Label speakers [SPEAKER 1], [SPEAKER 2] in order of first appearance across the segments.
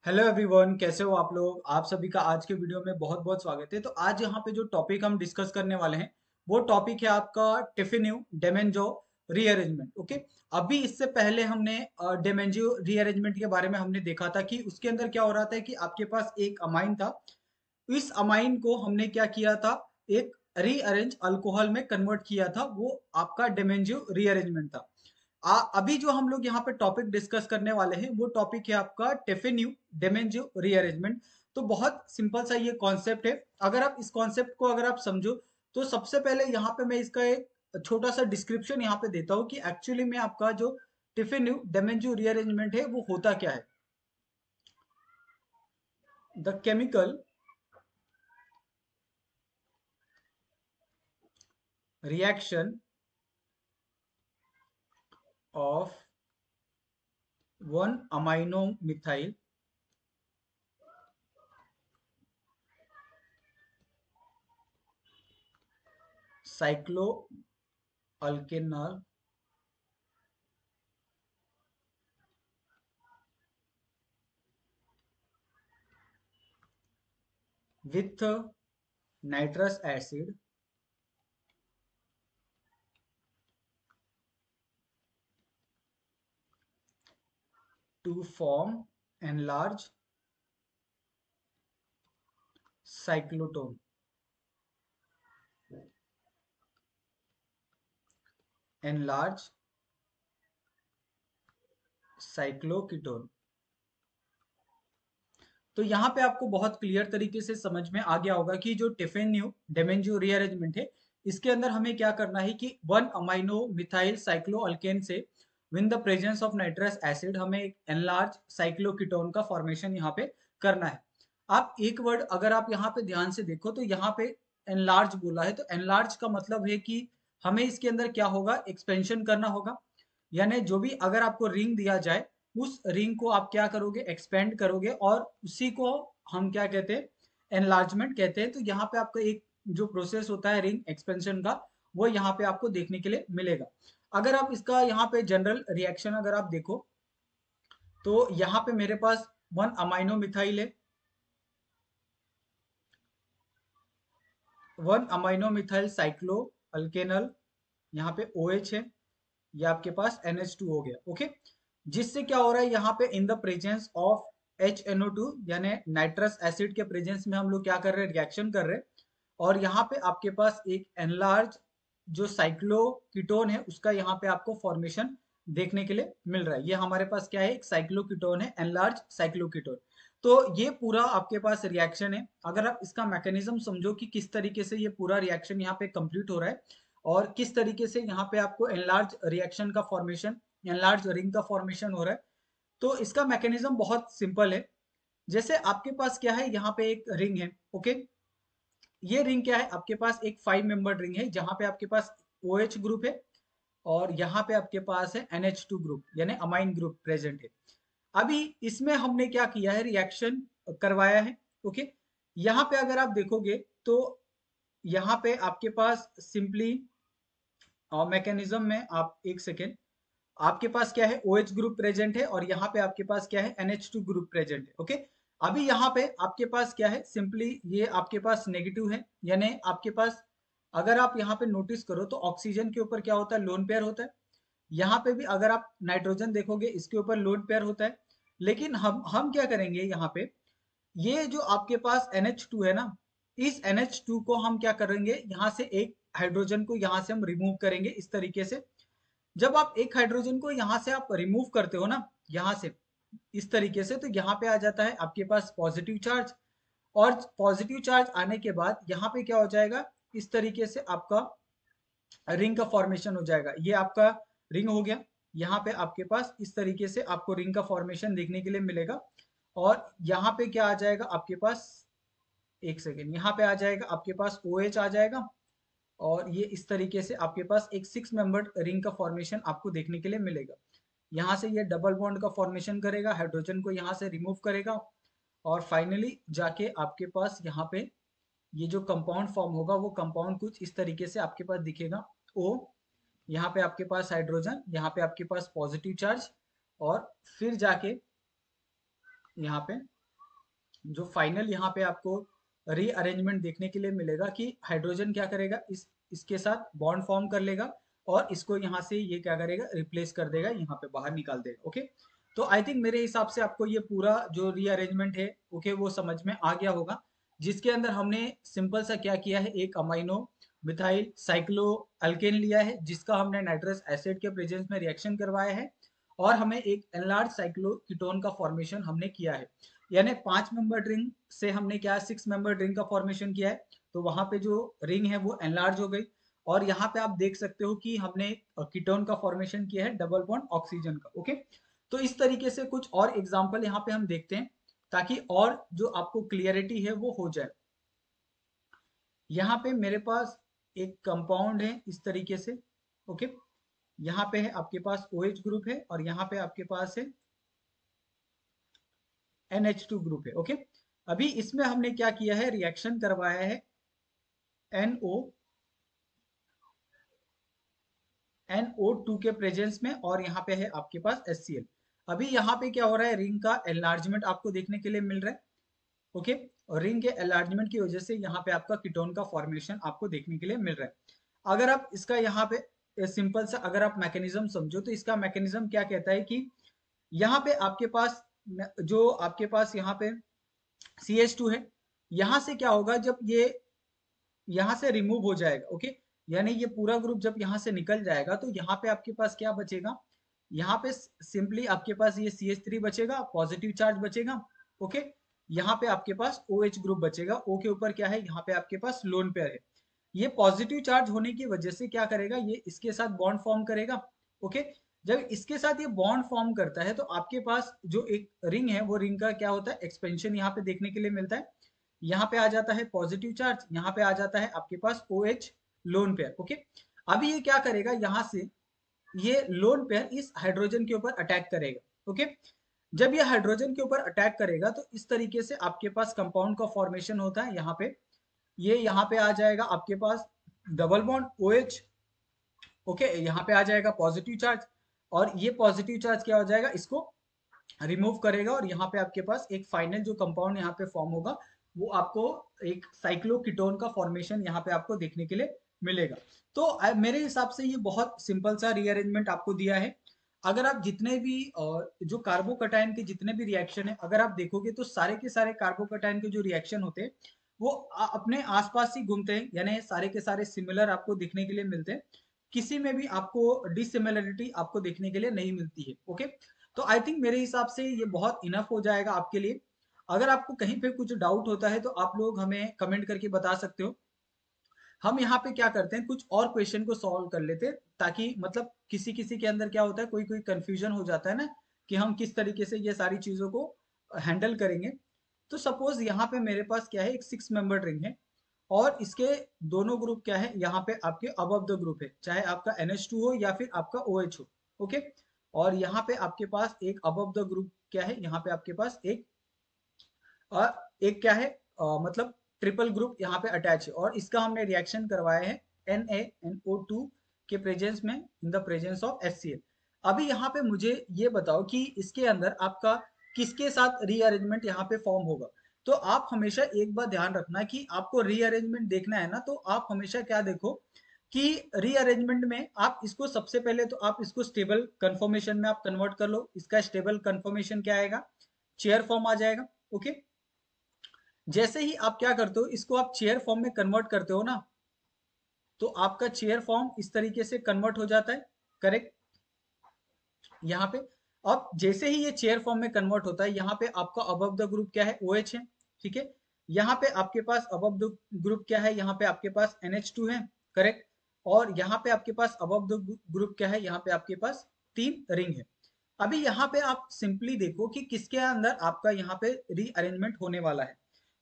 [SPEAKER 1] Hello everyone, कैसे हो आप लोग। आप सभी का आज के वीडियो में बहुत बहुत स्वागत है। तो आज यहाँ पे जो टॉपिक हम डिस्कस करने वाले हैं वो टॉपिक है आपका टिफिन्यू डेमेंजो रीअरेंजमेंट। ओके। अभी इससे पहले हमने डेमेंजो रीअरेंजमेंट के बारे में हमने देखा था कि उसके अंदर क्या हो रहा था कि आपके पास एक अमाइन था। इस अमाइन को हमने क्या किया था, एक रीअरेंज अल्कोहल में कन्वर्ट किया था। वो आपका डेमेंजो रीअरेंजमेंट था। अभी जो हम लोग यहाँ पे टॉपिक डिस्कस करने वाले हैं वो टॉपिक है आपका टेफिन्यू डेमेंजो रीअरेंजमेंट। तो बहुत सिंपल सा ये कॉन्सेप्ट है। अगर आप इस कॉन्सेप्ट को अगर आप समझो तो सबसे पहले यहाँ पे मैं इसका एक छोटा सा डिस्क्रिप्शन यहाँ पे देता हूँ कि एक्चुअली में आपका जो टिफिन्यू डेमेंजो रीअरेंजमेंट है वो होता क्या है। The chemical reaction of one amino methyl cyclo alkanol with nitrous acid to form enlarged cyclotone. enlarged cycloketone। तो यहाँ पे आपको बहुत क्लियर तरीके से समझ में आ गया होगा कि जो टिफिन्यू डेमेंजो रीअरेंजमेंट है इसके अंदर हमें क्या करना है कि वन अमाइनो मिथाइल साइक्लोअल्केन से win the presence of nitrous acid हमें एक एनलार्ज साइक्लोकीटोन का फॉर्मेशन यहाँ पे करना है। आप एक वर्ड अगर आप यहाँ पे ध्यान से देखो तो यहाँ पे एनलार्ज बोला है, तो एनलार्ज का मतलब है कि हमें इसके अंदर क्या होगा, एक्सपेंशन करना होगा। यानी जो भी अगर आपको रिंग दिया जाए उस रिंग को आप क्या करोगे, एक्सपेंड करोगे और उसी को हम क्या कहते हैं, एनलार्जमेंट कहते हैं। तो यहाँ पे आपका एक जो प्रोसेस होता है रिंग एक्सपेंशन का वो यहाँ पे आपको देखने के लिए मिलेगा। अगर आप इसका यहाँ पे जनरल रिएक्शन अगर आप देखो तो यहाँ पे मेरे पास वन अमाइनो मिथाइल है, वन अमाइनो मिथाइल साइक्लो अल्केनल, यहाँ पे OH है, ये आपके पास NH2 हो गया। ओके। जिससे क्या हो रहा है यहाँ पे in the presence of HNO2 यानी नाइट्रस एसिड के प्रेजेंस में हम लोग क्या कर रहे हैं, रिएक्शन कर रहे हैं। और यहाँ पे आपके पास एक एनलार्ज जो साइक्लोकीटोन है उसका यहाँ पे आपको फॉर्मेशन देखने के लिए मिल रहा है। ये हमारे पास क्या है, एक साइक्लोकीटोन है, एनलार्ज साइक्लोकीटोन। तो ये पूरा आपके पास रिएक्शन है। अगर आप इसका मैकेनिज्म समझो कि किस तरीके से ये पूरा रिएक्शन यहाँ पे कंप्लीट हो रहा है और किस तरीके से यहाँ पे आपको एनलार्ज रिएक्शन का फॉर्मेशन, एनलार्ज रिंग का फॉर्मेशन हो रहा है, तो इसका मैकेनिज्म बहुत सिंपल है। जैसे आपके पास क्या है, यहाँ पे एक रिंग है। ओके। ये रिंग क्या है, आपके पास एक 5 मेंबर रिंग है जहां पे आपके पास OH ग्रुप है और यहाँ पे आपके पास है NH2 ग्रुप यानी अमाइन ग्रुप प्रेजेंट है। अभी इसमें हमने क्या किया है, रिएक्शन करवाया है। ओके। यहाँ पे अगर आप देखोगे तो यहाँ पे आपके पास सिंपली मैकेनिज्म में, आप एक सेकेंड, आपके पास क्या है, OH ग्रुप प्रेजेंट है और यहाँ पे आपके पास क्या है, NH2 ग्रुप प्रेजेंट है। ओके। अभी यहाँ पे आपके पास क्या है, सिंपली ये आपके पास नेगेटिव है, यानी आपके पास अगर आप यहाँ पे नोटिस करो तो ऑक्सीजन के ऊपर क्या होता है, लोन पेयर होता है। यहाँ पे भी अगर आप नाइट्रोजन देखोगे इसके ऊपर लोन पेयर होता है। लेकिन हम क्या करेंगे यहाँ पे, ये जो आपके पास NH2 है ना, इस NH2 को हम क्या करेंगे, यहाँ से एक हाइड्रोजन को यहाँ से हम रिमूव करेंगे इस तरीके से। जब आप एक हाइड्रोजन को यहाँ से आप रिमूव करते हो ना, यहाँ से इस तरीके से, तो यहाँ पे आ जाता है आपके पास पॉजिटिव चार्ज। और पॉजिटिव चार्ज आने के बाद यहाँ पे क्या हो जाएगा, इस तरीके से आपका रिंग का फॉर्मेशन हो जाएगा। ये आपका रिंग हो गया। यहाँ पे आपके पास इस तरीके से आपको रिंग का फॉर्मेशन देखने के लिए मिलेगा। और यहाँ पे क्या आ जाएगा आपके पास, एक सेकेंड, यहाँ पे आ जाएगा आपके पास OH आ जाएगा। और ये इस तरीके से आपके पास एक 6 मेंबर्ड रिंग का फॉर्मेशन आपको देखने के लिए मिलेगा। यहाँ से ये डबल बॉन्ड का फॉर्मेशन करेगा, हाइड्रोजन को यहाँ से रिमूव करेगा और फाइनली जाके आपके पास यहाँ पे ये जो कंपाउंड फॉर्म होगा वो कंपाउंड कुछ इस तरीके से आपके पास दिखेगा। O, यहाँ पे आपके पास हाइड्रोजन, यहाँ पे आपके पास पॉजिटिव चार्ज और फिर जाके यहाँ पे जो फाइनल यहाँ पे आपको रीअरेंजमेंट देखने के लिए मिलेगा कि हाइड्रोजन क्या करेगा, इसके साथ बॉन्ड फॉर्म कर लेगा और इसको यहाँ से ये क्या करेगा, रिप्लेस कर देगा, यहाँ पे बाहर निकाल देगा। ओके, तो आई थिंक मेरे हिसाब से आपको ये पूरा जो रीअरेंजमेंट है ओके वो समझ में आ गया होगा, जिसके अंदर हमने सिंपल सा क्या किया है, एक अमाइनो मिथाइल साइक्लो अल्केन लिया है जिसका हमने नाइट्रस एसिड के प्रेजेंस में रिएक्शन करवाया है, और हमें एक एनलार्ज साइक्लोकीटोन का फॉर्मेशन हमने किया है। यानी 5 मेंबर रिंग से हमने क्या 6 मेंबर रिंग का फॉर्मेशन किया है, तो वहां पे जो रिंग है वो एनलार्ज हो गई। और यहाँ पे आप देख सकते हो कि हमने कीटोन का फॉर्मेशन किया है डबल बॉन्ड ऑक्सीजन का। ओके, तो इस तरीके से कुछ और एग्जांपल यहाँ पे हम देखते हैं ताकि और जो आपको क्लियरिटी है वो हो जाए। यहाँ पे मेरे पास एक कंपाउंड है इस तरीके से। ओके, यहाँ पे है आपके पास OH ग्रुप है और यहाँ पे आपके पास है NH2 ग्रुप है। ओके, अभी इसमें हमने क्या किया है, रिएक्शन करवाया है NO NO2 के प्रेजेंस में, और यहाँ पे है आपके पास HCl। अभी यहाँ पे क्या हो रहा है, रिंग का एनलार्जमेंट आपको देखने के लिए मिल रहा है। ओके, और रिंग के एनलार्जमेंट की वजह से यहाँ पे आपका कीटोन का फॉर्मेशन आपको देखने के लिए मिल रहा है। अगर आप इसका यहाँ पे सिंपल सा अगर आप मैकेनिज्म समझो तो इसका मैकेनिज्म क्या कहता है कि यहाँ पे आपके पास जो आपके पास यहाँ पे CH2 है, यहाँ से क्या होगा, जब ये यहाँ से रिमूव हो जाएगा। ओके, यानी ये पूरा ग्रुप जब यहाँ से निकल जाएगा तो यहाँ पे आपके पास क्या बचेगा, यहाँ पे सिंपली आपके पास ये CH3 बचेगा, पॉजिटिव चार्ज बचेगा। ओके, यहाँ पे आपके पास OH ग्रुप बचेगा। O के ऊपर क्या है, यहाँ पे आपके पास लोन पेयर है। ये पॉजिटिव चार्ज होने की वजह से क्या करेगा, ये इसके साथ बॉन्ड फॉर्म करेगा। ओके, जब इसके साथ ये बॉन्ड फॉर्म करता है तो आपके पास जो एक रिंग है वो रिंग का क्या होता है, एक्सपेंशन यहाँ पे देखने के लिए मिलता है। यहाँ पे आ जाता है पॉजिटिव चार्ज, यहाँ पे आ जाता है आपके पास OH लोन पेयर। ओके, अभी ये क्या करेगा, यहाँ से ये लोन पेयर इस हाइड्रोजन के ऊपर अटैक करेगा। ओके, जब ये हाइड्रोजन के ऊपर अटैक करेगा तो इस तरीके से आपके पास कंपाउंड का फॉर्मेशन होता है। यहाँ पे ये यहाँ पे आ जाएगा आपके पास डबल बॉन्ड OH। ओके, यहाँ पे आ जाएगा पॉजिटिव चार्ज, और ये पॉजिटिव चार्ज क्या हो जाएगा, इसको रिमूव करेगा, और यहाँ पे आपके पास एक फाइनल जो कंपाउंड यहाँ पे फॉर्म होगा वो आपको एक साइक्लोकीटोन का फॉर्मेशन यहाँ पे आपको देखने के लिए मिलेगा। तो मेरे हिसाब से ये बहुत सिंपल सा रीअरेंजमेंट आपको दिया है। अगर आप जितने भी जो कार्बोकटायन के जितने भी रिएक्शन है अगर आप देखोगे तो सारे के सारे कार्बोकटायन के जो रिएक्शन होते हैं वो अपने आसपास ही घूमते हैं, यानी सारे के सारे सिमिलर आपको दिखने के लिए मिलते हैं। किसी में भी आपको डिसिमिलरिटी आपको देखने के लिए नहीं मिलती है। ओके, तो आई थिंक मेरे हिसाब से ये बहुत इनफ हो जाएगा आपके लिए। अगर आपको कहीं पे कुछ डाउट होता है तो आप लोग हमें कमेंट करके बता सकते हो। हम यहाँ पे क्या करते हैं, कुछ और क्वेश्चन को सॉल्व कर लेते हैं ताकि मतलब किसी किसी के अंदर क्या होता है, कोई कोई कंफ्यूजन हो जाता है ना कि हम किस तरीके से ये सारी चीजों को हैंडल करेंगे। तो सपोज यहाँ पे मेरे पास क्या है, एक 6 मेंबर रिंग है और इसके दोनों ग्रुप क्या है, यहाँ पे आपके अबव द ग्रुप है, चाहे आपका NH2 हो या फिर आपका OH हो। ओके, और यहाँ पे आपके पास एक अबव द ग्रुप क्या है, यहाँ पे आपके पास एक क्या है, मतलब ट्रिपल ग्रुप यहाँ पे अटैच है, और इसका हमने रिएक्शन करवाया है NaNO2 के प्रेजेंस में, in the presence of HCl। अभी यहाँ पे मुझे ये बताओ कि इसके अंदर आपका किसके साथ रीअरेंजमेंट यहाँ पे फॉर्म होगा। तो आप हमेशा एक बात ध्यान रखना कि आपको रीअरेंजमेंट देखना है ना, तो आप हमेशा क्या देखो कि रीअरेंजमेंट में आप इसको सबसे पहले तो आप इसको स्टेबल कंफर्मेशन में आप कन्वर्ट कर लो। इसका स्टेबल कंफर्मेशन क्या आएगा, चेयर फॉर्म आ जाएगा। ओके, जैसे ही आप क्या करते हो, इसको आप चेयर फॉर्म में कन्वर्ट करते हो ना, तो आपका चेयर फॉर्म इस तरीके से कन्वर्ट हो जाता है। करेक्ट, यहाँ पे अब जैसे ही ये चेयर फॉर्म में कन्वर्ट होता है, यहाँ पे आपका अबव द ग्रुप क्या है, OH है। ठीक है, यहाँ पे आपके पास अबव द ग्रुप क्या है, यहाँ पे आपके पास NH2 है। करेक्ट, और यहाँ पे आपके पास अबव द ग्रुप क्या है, यहाँ पे आपके पास 3 रिंग है। अभी यहाँ पे आप सिंपली देखो कि किसके अंदर आपका यहाँ पे रीअरेंजमेंट होने वाला है।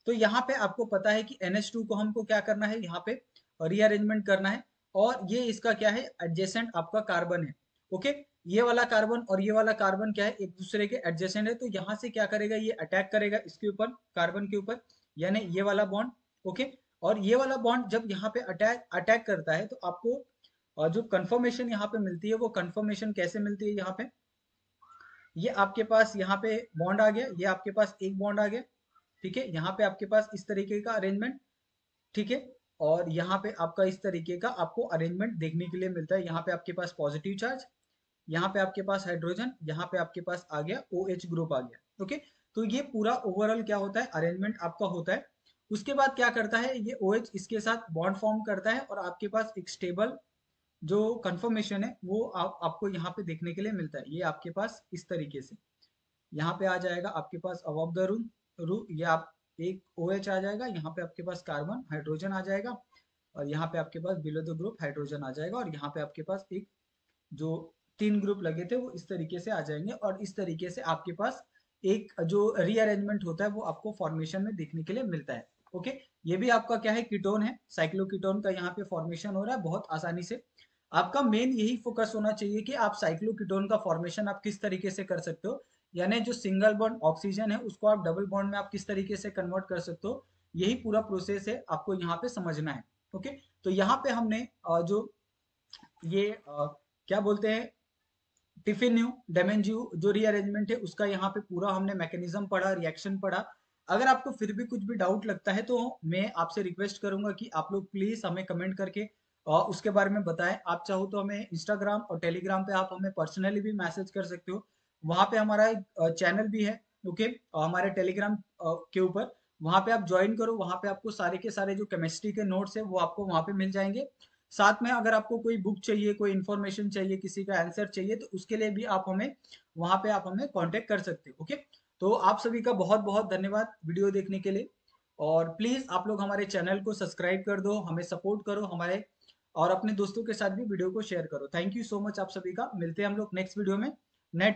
[SPEAKER 1] तो यहाँ पे आपको पता है कि NH2 को हमको क्या करना है, यहाँ पे रीअरेंजमेंट करना है, और ये इसका क्या है, एडजेसेंट आपका कार्बन है। ओके, ये वाला कार्बन और ये वाला कार्बन क्या है, एक दूसरे के एडजेसेंट है, तो यहाँ से क्या करेगा, ये अटैक करेगा इसके ऊपर, कार्बन के ऊपर, यानी ये वाला बॉन्ड। ओके, और ये वाला बॉन्ड जब यहाँ पे अटैक अटैक करता है तो आपको जो कंफर्मेशन यहाँ पे मिलती है वो कंफर्मेशन कैसे मिलती है, यहाँ पे ये आपके पास यहाँ पे बॉन्ड आ गया, ये आपके पास एक बॉन्ड आ गया। ठीक है, यहाँ पे आपके पास इस तरीके का अरेंजमेंट, ठीक है, और यहाँ पे आपका इस तरीके का आपको अरेंजमेंट देखने के लिए मिलता है। यहाँ पे आपके पास पॉजिटिव चार्ज, यहाँ पे आपके पास हाइड्रोजन, यहाँ पे आपके पास आ गया OH ग्रुप आ गया। ओके, तो ये पूरा ओवरऑल क्या होता है, अरेंजमेंट आपका होता है। उसके बाद क्या करता है, ये OH इसके साथ बॉन्ड फॉर्म करता है और आपके पास एक स्टेबल जो कंफर्मेशन है वो आपको यहाँ पे देखने के लिए मिलता है। ये आपके पास इस तरीके से यहाँ पे आ जाएगा आपके पास अबव द रू ये आप एक OH आ जाएगा, यहाँ पे आपके पास कार्बन हाइड्रोजन आ जाएगा, और यहाँ पे आपके पास बिलो द ग्रुप हाइड्रोजन आ जाएगा, और यहाँ पे आपके पास एक जो 3 ग्रुप लगे थे वो इस तरीके से आ जाएंगे, और इस तरीके से आपके पास एक जो रीअरेंजमेंट होता है वो आपको फॉर्मेशन में देखने के लिए मिलता है। ओके, ये भी आपका क्या है, कीटोन है, साइक्लोकीटोन का यहाँ पे फॉर्मेशन हो रहा है बहुत आसानी से। आपका मेन यही फोकस होना चाहिए कि आप साइक्लोकीटोन का फॉर्मेशन आप किस तरीके से कर सकते हो, यानी जो सिंगल बॉन्ड ऑक्सीजन है उसको आप डबल बॉन्ड में आप किस तरीके से कन्वर्ट कर सकते हो, यही पूरा प्रोसेस है आपको यहाँ पे समझना है। ओके, तो यहाँ पे हमने जो ये क्या बोलते हैं, टिफिन्यू डेमेंज्यू जो रीअरेंजमेंट है उसका यहाँ पे पूरा हमने मैकेनिज्म पढ़ा, रिएक्शन पढ़ा। अगर आपको फिर भी कुछ भी डाउट लगता है तो मैं आपसे रिक्वेस्ट करूंगा कि आप लोग प्लीज हमें कमेंट करके उसके बारे में बताएं। आप चाहो तो हमें इंस्टाग्राम और टेलीग्राम पे आप हमें पर्सनली भी मैसेज कर सकते हो, वहां पे हमारा एक चैनल भी है। ओके, हमारे टेलीग्राम के ऊपर वहां पे आप ज्वाइन करो, वहां पे आपको सारे के सारे जो केमिस्ट्री के नोट्स है वो आपको वहां पे मिल जाएंगे। साथ में अगर आपको कोई बुक चाहिए, कोई इन्फॉर्मेशन चाहिए, किसी का आंसर चाहिए, तो उसके लिए भी आप हमें वहां पे आप हमें कांटेक्ट कर सकते हो। ओके, तो आप सभी का बहुत बहुत धन्यवाद वीडियो देखने के लिए, और प्लीज आप लोग हमारे चैनल को सब्सक्राइब कर दो, हमें सपोर्ट करो हमारे, और अपने दोस्तों के साथ भी वीडियो को शेयर करो। थैंक यू सो मच आप सभी का, मिलते हैं हम लोग नेक्स्ट वीडियो में नए